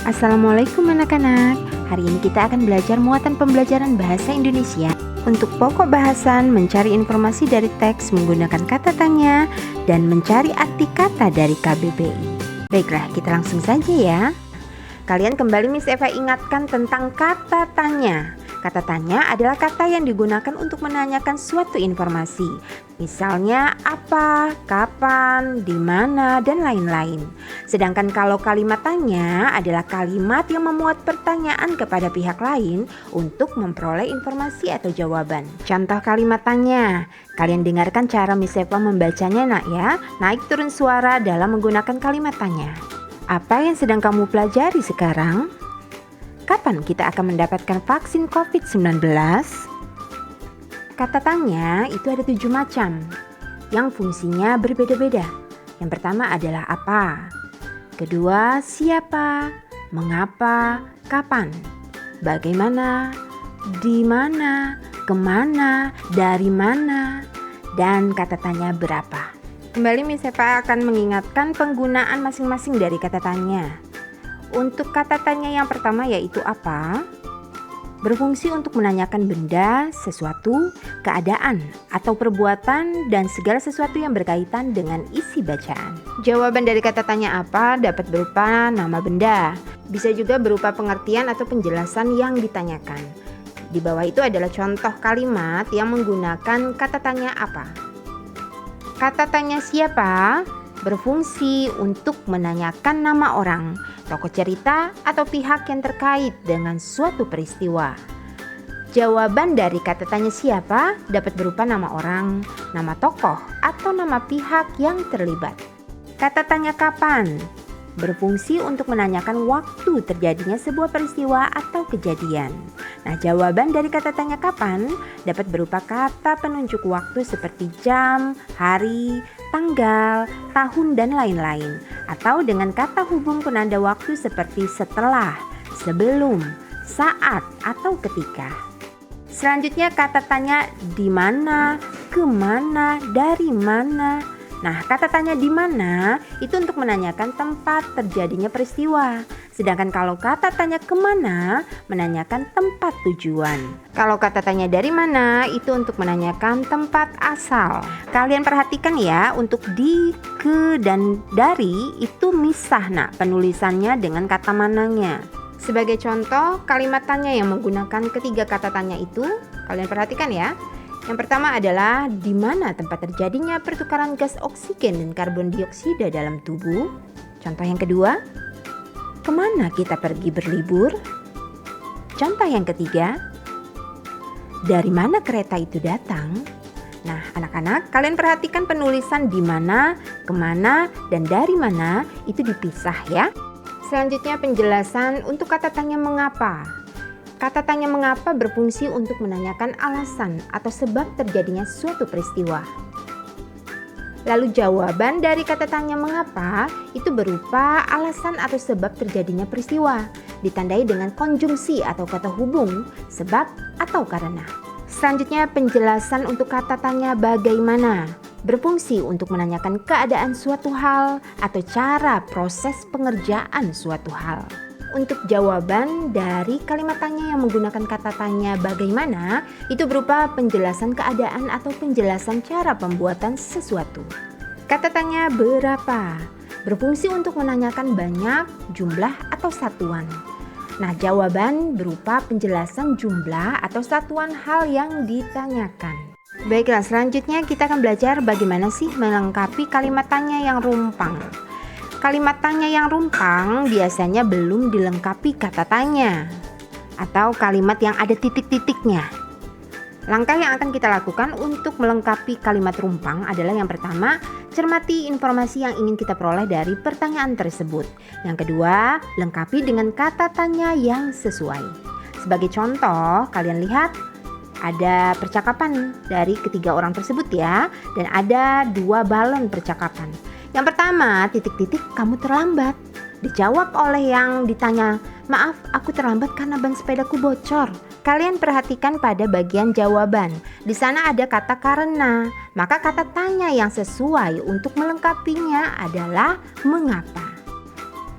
Assalamualaikum anak-anak. Hari ini kita akan belajar muatan pembelajaran bahasa Indonesia. Untuk pokok bahasan, mencari informasi dari teks menggunakan kata tanya dan mencari arti kata dari KBBI. Baiklah, kita langsung saja ya. Kalian kembali Miss Eva ingatkan tentang kata tanya. Kata tanya adalah kata yang digunakan untuk menanyakan suatu informasi. Misalnya apa, kapan, di mana, dan lain-lain. Sedangkan kalau kalimat tanya adalah kalimat yang memuat pertanyaan kepada pihak lain untuk memperoleh informasi atau jawaban. Contoh kalimat tanya. Kalian dengarkan cara Miss Eva membacanya nak ya. Naik turun suara dalam menggunakan kalimat tanya. Apa yang sedang kamu pelajari sekarang? Kapan kita akan mendapatkan vaksin COVID-19? Kata tanya itu ada 7 macam yang fungsinya berbeda-beda. Yang pertama adalah apa, kedua siapa, mengapa, kapan, bagaimana, di mana, kemana, dari mana, dan kata tanya berapa. Kembali Miss Eva akan mengingatkan penggunaan masing-masing dari kata tanya. Untuk kata tanya yang pertama yaitu apa, berfungsi untuk menanyakan benda, sesuatu, keadaan, atau perbuatan dan segala sesuatu yang berkaitan dengan isi bacaan. Jawaban dari kata tanya apa dapat berupa nama benda, bisa juga berupa pengertian atau penjelasan yang ditanyakan. Di bawah itu adalah contoh kalimat yang menggunakan kata tanya apa. Kata tanya siapa berfungsi untuk menanyakan nama orang, tokoh cerita, atau pihak yang terkait dengan suatu peristiwa. Jawaban dari kata tanya siapa dapat berupa nama orang, nama tokoh, atau nama pihak yang terlibat. Kata tanya kapan berfungsi untuk menanyakan waktu terjadinya sebuah peristiwa atau kejadian. Nah, jawaban dari kata tanya kapan dapat berupa kata penunjuk waktu seperti jam, hari, tanggal, tahun, dan lain-lain. Atau dengan kata hubung penanda waktu seperti setelah, sebelum, saat, atau ketika. Selanjutnya kata tanya di mana, kemana, dari mana. Nah, kata tanya di mana itu untuk menanyakan tempat terjadinya peristiwa. Sedangkan kalau kata tanya kemana menanyakan tempat tujuan. Kalau kata tanya dari mana itu untuk menanyakan tempat asal. Kalian perhatikan ya, untuk di, ke, dan dari itu misah nak penulisannya dengan kata mananya. Sebagai contoh kalimat tanya yang menggunakan ketiga kata tanya itu, kalian perhatikan ya. Yang pertama adalah di mana tempat terjadinya pertukaran gas oksigen dan karbon dioksida dalam tubuh. Contoh yang kedua, kemana kita pergi berlibur? Contoh yang ketiga, dari mana kereta itu datang? Nah, anak-anak, kalian perhatikan penulisan di mana, kemana, dan dari mana itu dipisah ya. Selanjutnya penjelasan untuk kata tanya mengapa. Kata tanya mengapa berfungsi untuk menanyakan alasan atau sebab terjadinya suatu peristiwa. Lalu jawaban dari kata tanya mengapa itu berupa alasan atau sebab terjadinya peristiwa, ditandai dengan konjungsi atau kata hubung, sebab atau karena. Selanjutnya penjelasan untuk kata tanya bagaimana, berfungsi untuk menanyakan keadaan suatu hal atau cara proses pengerjaan suatu hal. Untuk jawaban dari kalimat tanya yang menggunakan kata tanya bagaimana itu berupa penjelasan keadaan atau penjelasan cara pembuatan sesuatu. Kata tanya berapa berfungsi untuk menanyakan banyak, jumlah, atau satuan. Nah, jawaban berupa penjelasan jumlah atau satuan hal yang ditanyakan. Baiklah, selanjutnya kita akan belajar bagaimana sih melengkapi kalimat tanya yang rumpang. Kalimat tanya yang rumpang biasanya belum dilengkapi kata tanya atau kalimat yang ada titik-titiknya. Langkah yang akan kita lakukan untuk melengkapi kalimat rumpang adalah yang pertama, cermati informasi yang ingin kita peroleh dari pertanyaan tersebut. Yang kedua, lengkapi dengan kata tanya yang sesuai. Sebagai contoh, kalian lihat ada percakapan dari ketiga orang tersebut ya, dan ada 2 balon percakapan. Yang pertama, titik-titik kamu terlambat. Dijawab oleh yang ditanya, maaf aku terlambat karena ban sepedaku bocor. Kalian perhatikan pada bagian jawaban. Di sana ada kata karena. Maka kata tanya yang sesuai untuk melengkapinya adalah mengapa.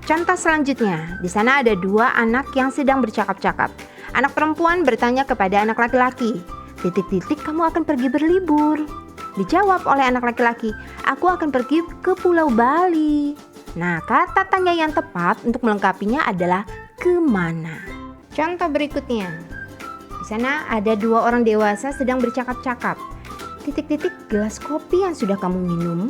Contoh selanjutnya, di sana ada dua anak yang sedang bercakap-cakap. Anak perempuan bertanya kepada anak laki-laki, titik-titik kamu akan pergi berlibur. Dijawab oleh anak laki-laki, aku akan pergi ke Pulau Bali. Nah, kata tanya yang tepat untuk melengkapinya adalah kemana. Contoh berikutnya, di sana ada dua orang dewasa sedang bercakap-cakap. Titik-titik gelas kopi yang sudah kamu minum.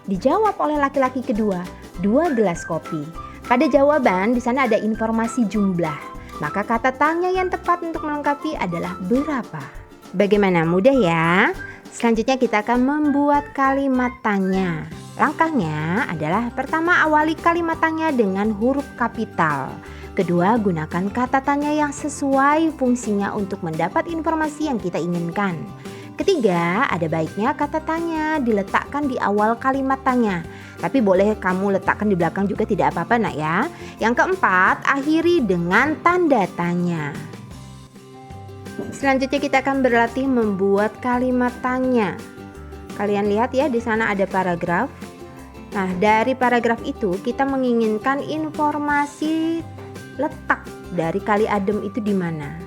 Dijawab oleh laki-laki kedua, 2 gelas kopi. Pada jawaban di sana ada informasi jumlah. Maka kata tanya yang tepat untuk melengkapi adalah berapa. Bagaimana, mudah ya? Selanjutnya kita akan membuat kalimat tanya. Langkahnya adalah pertama awali kalimat tanya dengan huruf kapital. Kedua, gunakan kata tanya yang sesuai fungsinya untuk mendapat informasi yang kita inginkan. Ketiga, ada baiknya kata tanya diletakkan di awal kalimat tanya. Tapi boleh kamu letakkan di belakang juga, tidak apa-apa nak ya. Yang keempat, akhiri dengan tanda tanya. Selanjutnya kita akan berlatih membuat kalimat tanya. Kalian lihat ya, di sana ada paragraf. Nah, dari paragraf itu kita menginginkan informasi letak dari kali adem itu di mana.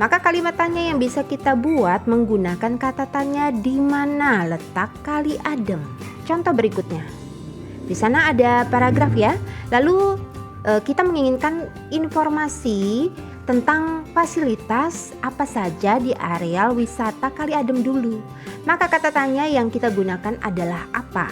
Maka kalimat tanya yang bisa kita buat menggunakan kata tanya di mana letak kali adem. Contoh berikutnya. Di sana ada paragraf ya. Lalu kita menginginkan informasi tentang fasilitas apa saja di areal wisata Kali Adem dulu. Maka kata tanya yang kita gunakan adalah apa?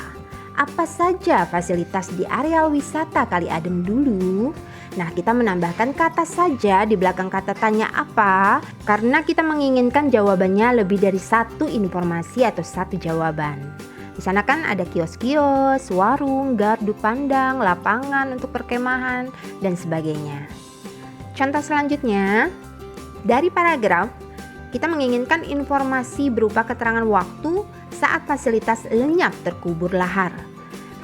Apa saja fasilitas di areal wisata Kali Adem dulu? Nah, kita menambahkan kata saja di belakang kata tanya apa karena kita menginginkan jawabannya lebih dari satu informasi atau satu jawaban. Di sana kan ada kios-kios, warung, gardu pandang, lapangan untuk perkemahan, dan sebagainya. Contoh selanjutnya, dari paragraf, kita menginginkan informasi berupa keterangan waktu saat fasilitas lenyap terkubur lahar.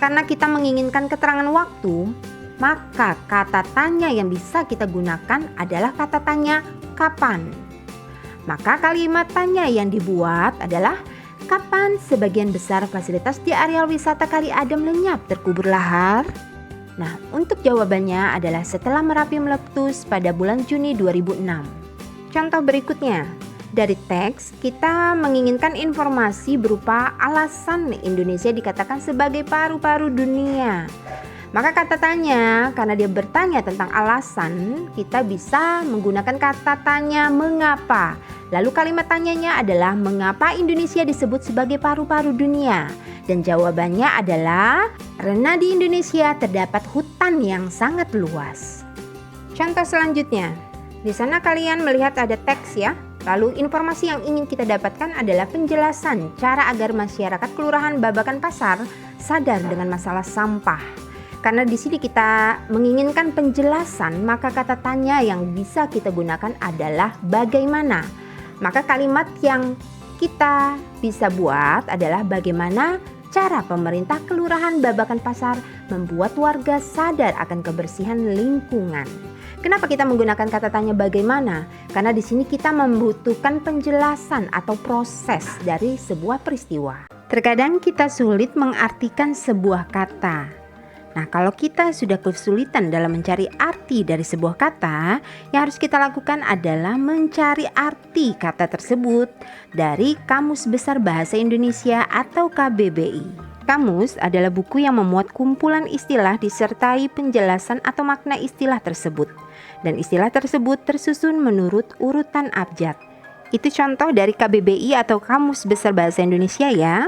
Karena kita menginginkan keterangan waktu, maka kata tanya yang bisa kita gunakan adalah kata tanya kapan. Maka kalimat tanya yang dibuat adalah kapan sebagian besar fasilitas di areal wisata Kali Adem lenyap terkubur lahar? Nah, untuk jawabannya adalah setelah Merapi meletus pada bulan Juni 2006. Contoh berikutnya, dari teks kita menginginkan informasi berupa alasan Indonesia dikatakan sebagai paru-paru dunia. Maka kata tanya, karena dia bertanya tentang alasan, kita bisa menggunakan kata tanya mengapa. Lalu kalimat tanyanya adalah mengapa Indonesia disebut sebagai paru-paru dunia? Dan jawabannya adalah karena di Indonesia terdapat hutan yang sangat luas. Contoh selanjutnya, di sana kalian melihat ada teks ya. Lalu informasi yang ingin kita dapatkan adalah penjelasan cara agar masyarakat Kelurahan Babakan Pasar sadar dengan masalah sampah. Karena di sini kita menginginkan penjelasan, maka kata tanya yang bisa kita gunakan adalah bagaimana. Maka kalimat yang kita bisa buat adalah bagaimana cara pemerintah Kelurahan Babakan Pasar membuat warga sadar akan kebersihan lingkungan. Kenapa kita menggunakan kata tanya bagaimana? Karena di sini kita membutuhkan penjelasan atau proses dari sebuah peristiwa. Terkadang kita sulit mengartikan sebuah kata. Nah, kalau kita sudah kesulitan dalam mencari arti dari sebuah kata, yang harus kita lakukan adalah mencari arti kata tersebut dari Kamus Besar Bahasa Indonesia atau KBBI. Kamus adalah buku yang memuat kumpulan istilah disertai penjelasan atau makna istilah tersebut. Dan istilah tersebut tersusun menurut urutan abjad. Itu contoh dari KBBI atau Kamus Besar Bahasa Indonesia ya.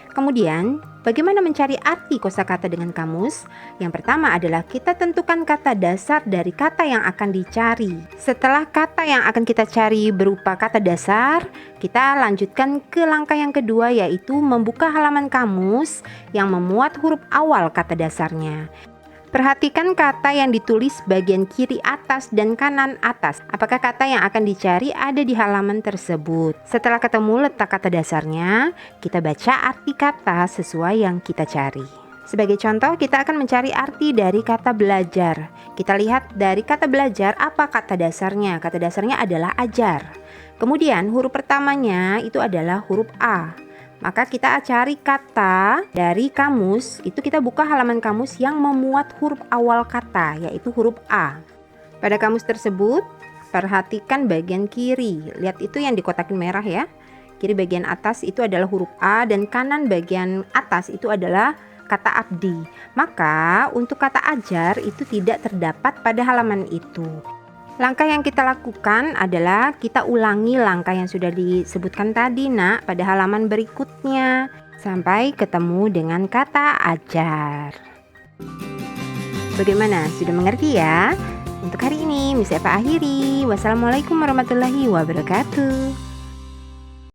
Kemudian, bagaimana mencari arti kosakata dengan kamus? Yang pertama adalah kita tentukan kata dasar dari kata yang akan dicari. Setelah kata yang akan kita cari berupa kata dasar, kita lanjutkan ke langkah yang kedua, yaitu membuka halaman kamus yang memuat huruf awal kata dasarnya. Perhatikan kata yang ditulis bagian kiri atas dan kanan atas. Apakah kata yang akan dicari ada di halaman tersebut? Setelah ketemu letak kata dasarnya, kita baca arti kata sesuai yang kita cari. Sebagai contoh, kita akan mencari arti dari kata belajar. Kita lihat dari kata belajar apa kata dasarnya. Kata dasarnya adalah ajar. Kemudian huruf pertamanya itu adalah huruf A. Maka kita cari kata dari kamus, itu kita buka halaman kamus yang memuat huruf awal kata, yaitu huruf A. Pada kamus tersebut, perhatikan bagian kiri. Lihat itu yang dikotakin merah ya. Kiri bagian atas itu adalah huruf A dan kanan bagian atas itu adalah kata abdi. Maka untuk kata ajar itu tidak terdapat pada halaman itu. Langkah yang kita lakukan adalah kita ulangi langkah yang sudah disebutkan tadi nak pada halaman berikutnya sampai ketemu dengan kata ajar. Bagaimana? Sudah mengerti ya? Untuk hari ini Miss Eva akhiri. Wassalamualaikum warahmatullahi wabarakatuh.